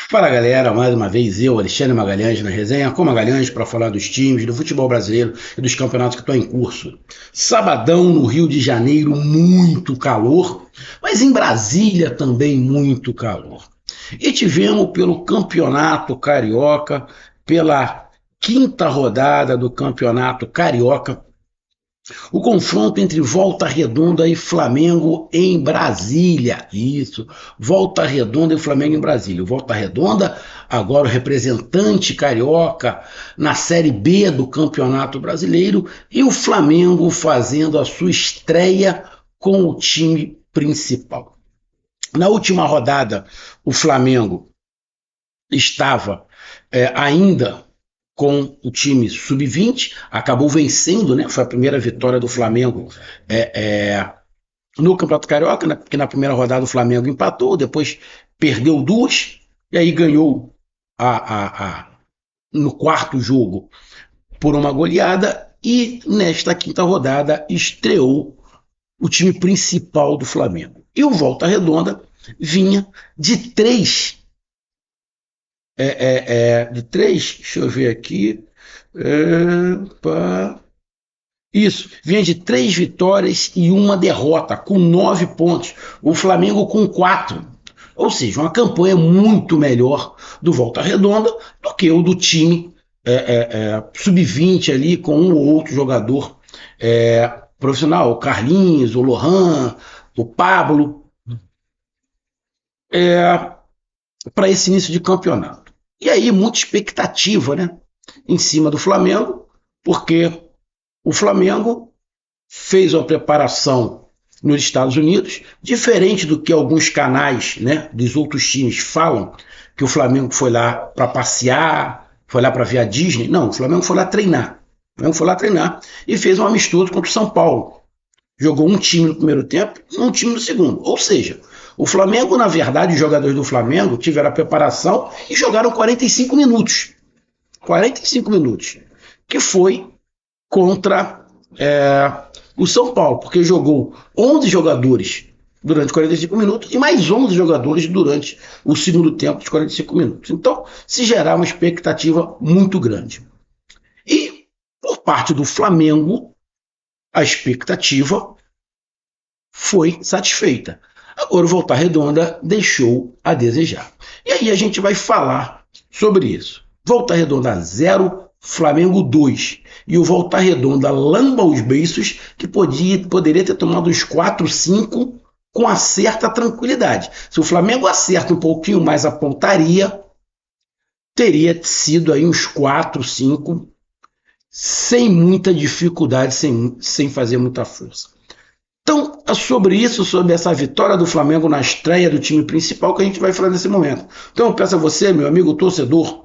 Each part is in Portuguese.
Fala galera, mais uma vez eu, Alexandre Magalhães, na resenha com Magalhães para falar dos times, do futebol brasileiro e dos campeonatos que estão em curso. Sabadão no Rio de Janeiro, muito calor, mas em Brasília também muito calor. E tivemos pelo Campeonato Carioca, pela quinta rodada do Campeonato Carioca, o confronto entre Volta Redonda e Flamengo em Brasília. Isso, Volta Redonda e Flamengo em Brasília. O Volta Redonda, agora o representante carioca na Série B do Campeonato Brasileiro, e o Flamengo fazendo a sua estreia com o time principal. Na última rodada, o Flamengo estava ainda com o time sub-20, acabou vencendo, né? Foi a primeira vitória do Flamengo no Campeonato Carioca, né? Porque na primeira rodada o Flamengo empatou, depois perdeu duas, e aí ganhou no quarto jogo por uma goleada, e nesta quinta rodada estreou o time principal do Flamengo. E o Volta Redonda vinha de deixa eu ver aqui, isso, vinha de 3 vitórias e uma derrota, com 9 pontos. O Flamengo com 4. Ou seja, uma campanha muito melhor do Volta Redonda do que o do time sub-20 ali, com um ou outro jogador profissional, o Carlinhos, o Lohan, o Pablo, para esse início de campeonato. E aí, muita expectativa, né, em cima do Flamengo, porque o Flamengo fez uma preparação nos Estados Unidos, diferente do que alguns canais, né, dos outros times falam, que o Flamengo foi lá para passear, foi lá para ver a Disney. Não, o Flamengo foi lá treinar. O Flamengo foi lá treinar e fez um amistoso contra o São Paulo. Jogou um time no primeiro tempo e um time no segundo. Ou seja, o Flamengo, na verdade, os jogadores do Flamengo tiveram a preparação e jogaram 45 minutos. 45 minutos. Que foi contra o São Paulo, porque jogou 11 jogadores durante 45 minutos e mais 11 jogadores durante o segundo tempo de 45 minutos. Então, se gerar uma expectativa muito grande. E, por parte do Flamengo, a expectativa foi satisfeita. Agora o Volta Redonda deixou a desejar. E aí a gente vai falar sobre isso. Volta Redonda 0, Flamengo 2. E o Volta Redonda lamba os beiços, que poderia ter tomado uns 4, 5 com uma certa tranquilidade. Se o Flamengo acerta um pouquinho mais a pontaria, teria sido aí uns 4, 5 sem muita dificuldade, sem fazer muita força. Então, é sobre isso, sobre essa vitória do Flamengo na estreia do time principal, que a gente vai falar nesse momento. Então, eu peço a você, meu amigo torcedor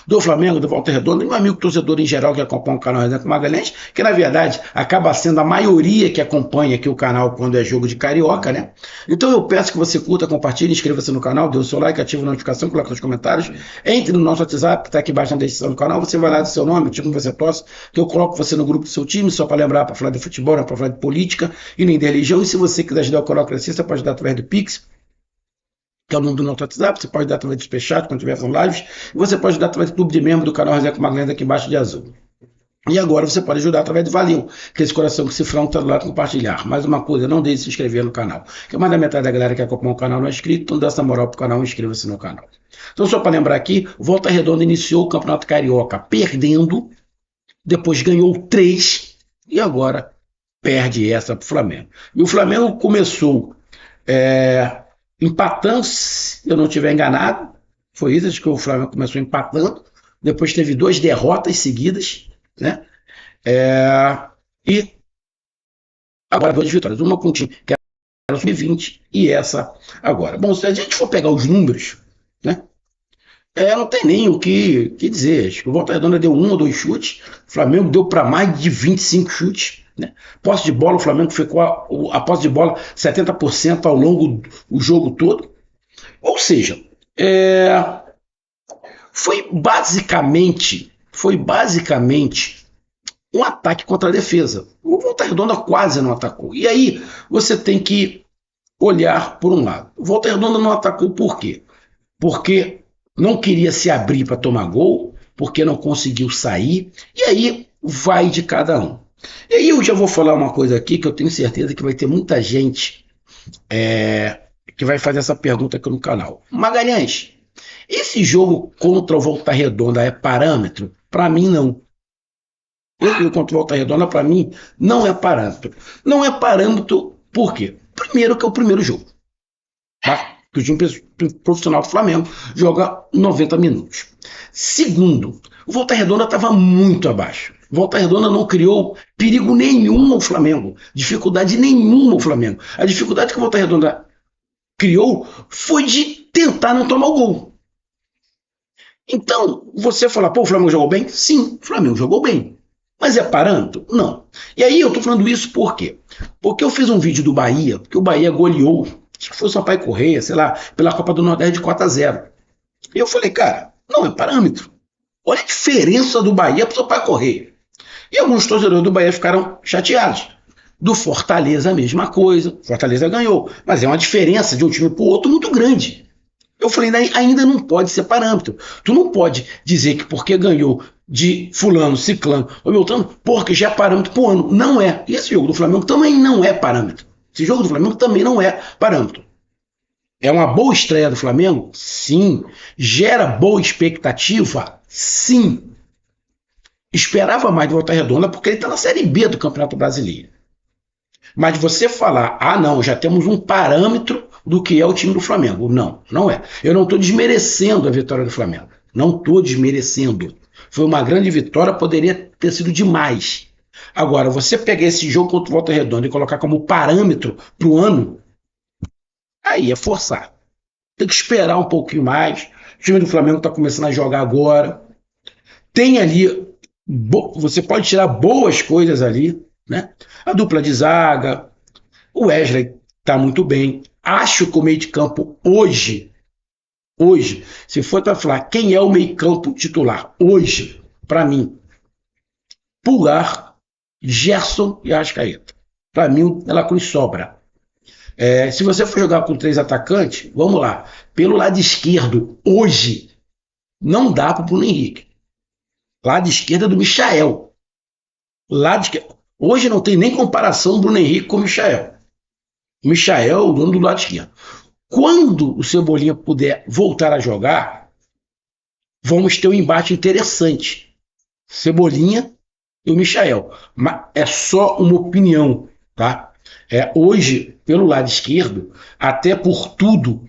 do Flamengo, do Volta Redonda, e meu amigo torcedor em geral que acompanha o canal Resenha com Magalhães, que na verdade acaba sendo a maioria que acompanha aqui o canal quando é jogo de carioca, né? Então eu peço que você curta, compartilhe, inscreva-se no canal, dê o seu like, ative a notificação, coloque nos comentários, entre no nosso WhatsApp, que está aqui embaixo na descrição do canal, você vai lá do seu nome, o time que você torce, que eu coloco você no grupo do seu time, só para lembrar, para falar de futebol, não para falar de política e nem de religião, e se você quiser ajudar o canal a crescer, você pode dar através do Pix, que é o número do nosso WhatsApp, você pode dar através do Superchat quando tiver com lives, e você pode dar através do clube de membro do canal Resenha com Magalhães aqui embaixo de azul. E agora você pode ajudar através do Valeu, que é esse coração que cifrão está do lado de compartilhar. Mais uma coisa, não deixe de se inscrever no canal, que mais da metade da galera que acompanha o canal não é inscrito, então dá essa moral pro canal, inscreva-se no canal. Então só para lembrar aqui, Volta Redonda iniciou o Campeonato Carioca perdendo, depois ganhou 3 e agora perde essa para o Flamengo. E o Flamengo começou empatando, se eu não estiver enganado, foi isso, acho que o Flamengo começou empatando, depois teve 2 derrotas seguidas, né? E agora 2 vitórias, uma com o time que era o sub-20 e essa agora. Bom, se a gente for pegar os números, né? Não tem nem o que dizer. Acho que o Volta Redonda deu 1 ou 2 chutes, o Flamengo deu para mais de 25 chutes. Né? Posse de bola, o Flamengo ficou a posse de bola 70% ao longo do jogo todo. Ou seja, foi basicamente um ataque contra a defesa. O Volta Redonda quase não atacou. E aí você tem que olhar por um lado. O Volta Redonda não atacou por quê? Porque não queria se abrir para tomar gol, porque não conseguiu sair, e aí vai de cada um. E aí eu já vou falar uma coisa aqui que eu tenho certeza que vai ter muita gente que vai fazer essa pergunta aqui no canal. Magalhães, esse jogo contra o Volta Redonda é parâmetro? Para mim, não. Esse jogo contra o Volta Redonda, para mim, não é parâmetro. Não é parâmetro por quê? Primeiro que é o primeiro jogo. Tá? Que o time profissional do Flamengo joga 90 minutos. Segundo, o Volta Redonda estava muito abaixo. Volta Redonda não criou perigo nenhum ao Flamengo, dificuldade nenhuma ao Flamengo. A dificuldade que o Volta Redonda criou foi de tentar não tomar o gol. Então, você fala, pô, o Flamengo jogou bem? Sim, o Flamengo jogou bem. Mas é parâmetro? Não. E aí eu tô falando isso por quê? Porque eu fiz um vídeo do Bahia, que o Bahia goleou, acho que foi o Sampaio Corrêa, sei lá, pela Copa do Nordeste de 4-0. E eu falei, cara, não é parâmetro. Olha a diferença do Bahia pro Sampaio Corrêa. E alguns torcedores do Bahia ficaram chateados. Do Fortaleza a mesma coisa, Fortaleza ganhou, mas é uma diferença de um time pro outro muito grande. Eu falei, ainda não pode ser parâmetro. Tu não pode dizer que porque ganhou de fulano, ciclano ou beltrano, porque já é parâmetro pro ano. Não é. E esse jogo do Flamengo também não é parâmetro. Esse jogo do Flamengo também não é parâmetro. É uma boa estreia do Flamengo? Sim. Gera boa expectativa? Sim. Esperava mais de Volta Redonda porque ele está na Série B do Campeonato Brasileiro. Mas você falar, não, já temos um parâmetro do que é o time do Flamengo. Não, não é. Eu não estou desmerecendo a vitória do Flamengo. Não estou desmerecendo. Foi uma grande vitória, poderia ter sido demais. Agora, você pegar esse jogo contra o Volta Redonda e colocar como parâmetro para o ano, aí é forçar. Tem que esperar um pouquinho mais. O time do Flamengo está começando a jogar agora. Tem ali, você pode tirar boas coisas ali, né? A dupla de zaga, o Wesley está muito bem. Acho que o meio de campo hoje, se for para falar quem é o meio de campo titular hoje, para mim, Pulgar, Gerson e Arrascaeta. Para mim, ela Cruz sobra. Se você for jogar com 3 atacantes, vamos lá. Pelo lado esquerdo, hoje, não dá para o Bruno Henrique. Lado esquerdo é do Michael. Lado esquerdo. Hoje não tem nem comparação do Bruno Henrique com o Michael. O Michael é o dono do lado esquerdo. Quando o Cebolinha puder voltar a jogar, vamos ter um embate interessante. Cebolinha e o Michael. Mas é só uma opinião, tá? Hoje, pelo lado esquerdo, até por tudo,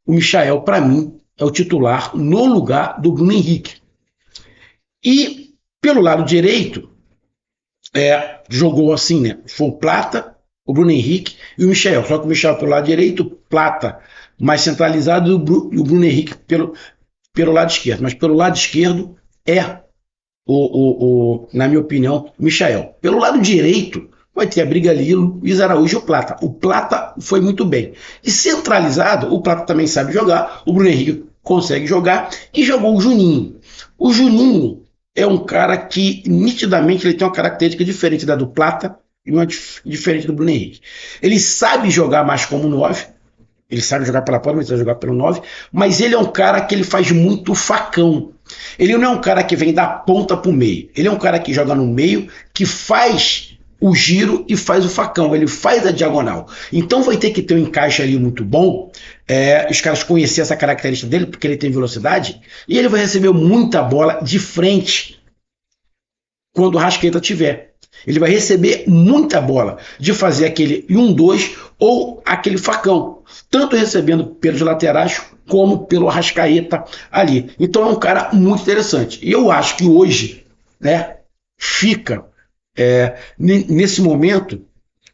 o Michael, para mim, é o titular no lugar do Bruno Henrique. E pelo lado direito, jogou assim, né? Foi o Plata, o Bruno Henrique e o Michael. Só que o Michael pelo lado direito, Plata mais centralizado e o Bruno Henrique pelo lado esquerdo. Mas pelo lado esquerdo na minha opinião, o Michael. Pelo lado direito, vai ter a Brigalilo, Luiz Araújo e o Plata. O Plata foi muito bem. E centralizado, o Plata também sabe jogar, o Bruno Henrique consegue jogar e jogou o Juninho. O Juninho é um cara que nitidamente ele tem uma característica diferente da do Plata e uma diferente do Bruno Henrique. Ele sabe jogar mais como 9, ele sabe jogar pela ponta, mas sabe jogar pelo 9, mas ele é um cara que ele faz muito facão. Ele não é um cara que vem da ponta para o meio. Ele é um cara que joga no meio, que faz o giro e faz o facão. Ele faz a diagonal. Então vai ter que ter um encaixe ali muito bom. Os caras conhecerem essa característica dele, porque ele tem velocidade. E ele vai receber muita bola de frente quando o Rascaeta tiver. Ele vai receber muita bola de fazer aquele 1-2 ou aquele facão. Tanto recebendo pelos laterais como pelo Arrascaeta ali. Então é um cara muito interessante. E eu acho que hoje, né, fica nesse momento,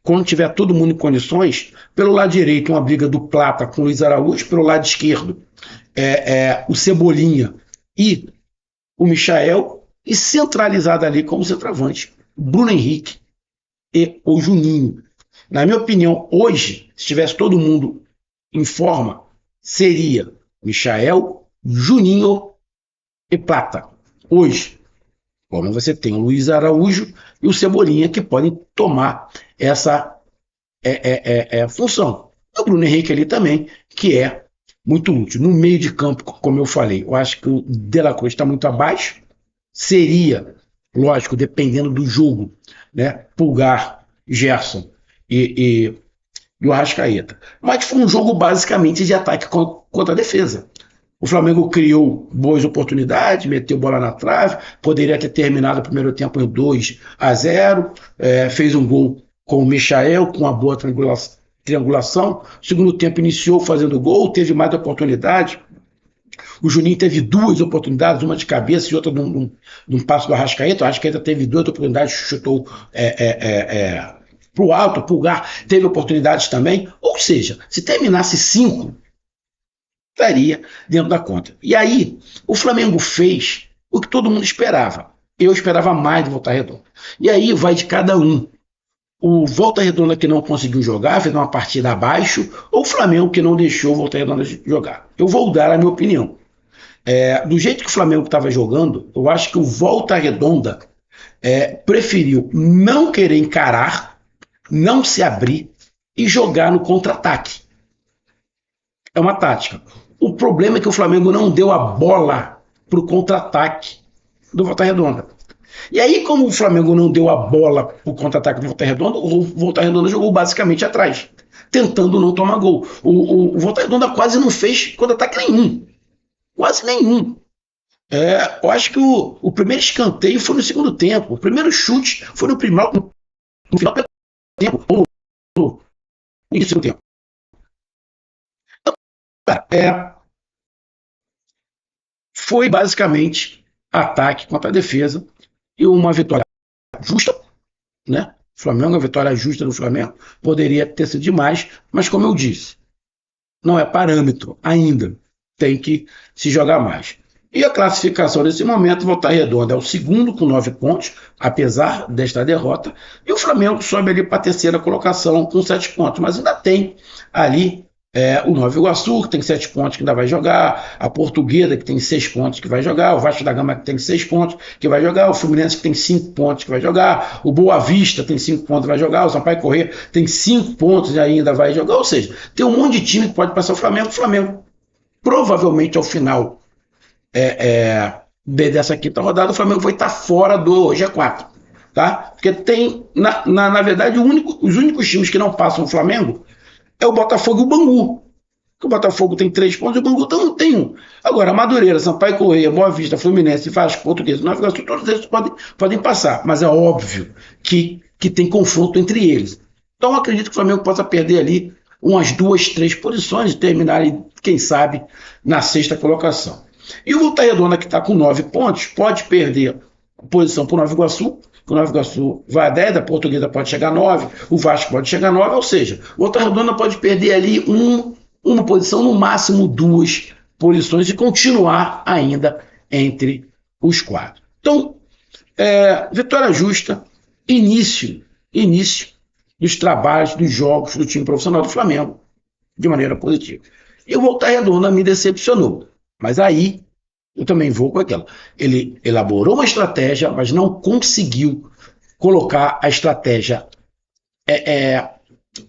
quando tiver todo mundo em condições, pelo lado direito uma briga do Plata com o Luiz Araújo, pelo lado esquerdo o Cebolinha e o Michael, e centralizado ali como centroavante, Bruno Henrique e o Juninho. Na minha opinião, hoje, se tivesse todo mundo em forma, seria Michael, Juninho e Plata. Hoje, como você tem o Luiz Araújo e o Cebolinha que podem tomar essa função. O Bruno Henrique ali também, que é muito útil. No meio de campo, como eu falei, eu acho que o De La Cruz está muito abaixo. Seria, lógico, dependendo do jogo, né? Pulgar, Gerson e o Arrascaeta. Mas foi um jogo basicamente de ataque contra a defesa. O Flamengo criou boas oportunidades, meteu bola na trave, poderia ter terminado o primeiro tempo em 2-0, fez um gol com o Michael, com uma boa triangulação. O segundo tempo iniciou fazendo gol, teve mais oportunidades. O Juninho teve duas oportunidades, uma de cabeça e outra num passo do Arrascaeta. O Arrascaeta teve duas oportunidades, chutou para o alto, o Pulgar teve oportunidades também. Ou seja, se terminasse 5, estaria dentro da conta. E aí, o Flamengo fez o que todo mundo esperava. Eu esperava mais do Volta Redonda. E aí vai de cada um. O Volta Redonda que não conseguiu jogar, fez uma partida abaixo, ou o Flamengo que não deixou o Volta Redonda jogar. Eu vou dar a minha opinião. Do jeito que o Flamengo estava jogando, eu acho que o Volta Redonda preferiu não querer encarar, não se abrir e jogar no contra-ataque. É uma tática. O problema é que o Flamengo não deu a bola para o contra-ataque do Volta Redonda. E aí, como o Flamengo não deu a bola para o contra-ataque do Volta Redonda, o Volta Redonda jogou basicamente atrás, tentando não tomar gol. O Volta Redonda quase não fez contra-ataque nenhum. Quase nenhum. Eu acho que o primeiro escanteio foi no segundo tempo. O primeiro chute foi no final do tempo. Ou no início do tempo. Foi basicamente ataque contra a defesa e uma vitória justa, né? Flamengo, a vitória justa do Flamengo poderia ter sido demais, mas como eu disse, não é parâmetro ainda. Tem que se jogar mais. E a classificação nesse momento, Volta Redonda é o segundo com 9 pontos, apesar desta derrota, e o Flamengo sobe ali para a terceira colocação com 7 pontos, mas ainda tem ali o Nova Iguaçu, que tem 7 pontos, que ainda vai jogar, a Portuguesa, que tem 6 pontos, que vai jogar, o Vasco da Gama, que tem 6 pontos, que vai jogar, o Fluminense, que tem 5 pontos, que vai jogar, o Boa Vista tem 5 pontos, vai jogar, o Sampaio Corrêa tem 5 pontos e ainda vai jogar, ou seja, tem um monte de time que pode passar o Flamengo provavelmente ao final dessa quinta rodada, o Flamengo vai estar fora do G4. Tá? Porque tem, na verdade, os únicos times que não passam o Flamengo é o Botafogo e o Bangu. O Botafogo tem 3 pontos e o Bangu não tem 1. Agora, Madureira, Sampaio Corrêa, Boa Vista, Fluminense, Vasco, Português, Nova Iguaçu, todos eles podem passar. Mas é óbvio que tem confronto entre eles. Então, acredito que o Flamengo possa perder ali umas 2, 3 posições e terminar, quem sabe, na sexta colocação. E o Volta Redonda, que está com 9 pontos, pode perder posição para o Nova Iguaçu, o Nova Iguaçu vai a 10, a Portuguesa pode chegar a 9, o Vasco pode chegar a 9, ou seja, o Volta Redonda pode perder ali uma posição, no máximo 2 posições e continuar ainda entre os 4. Então, vitória justa, início dos trabalhos, dos jogos do time profissional do Flamengo, de maneira positiva. E o Volta Redonda me decepcionou. Mas aí eu também vou com aquela. Ele elaborou uma estratégia, mas não conseguiu colocar a estratégia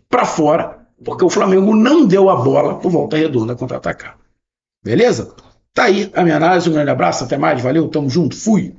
para fora, porque o Flamengo não deu a bola para o Volta Redonda contra-atacar. Beleza? Tá aí a minha análise. Um grande abraço, até mais, valeu, tamo junto, fui!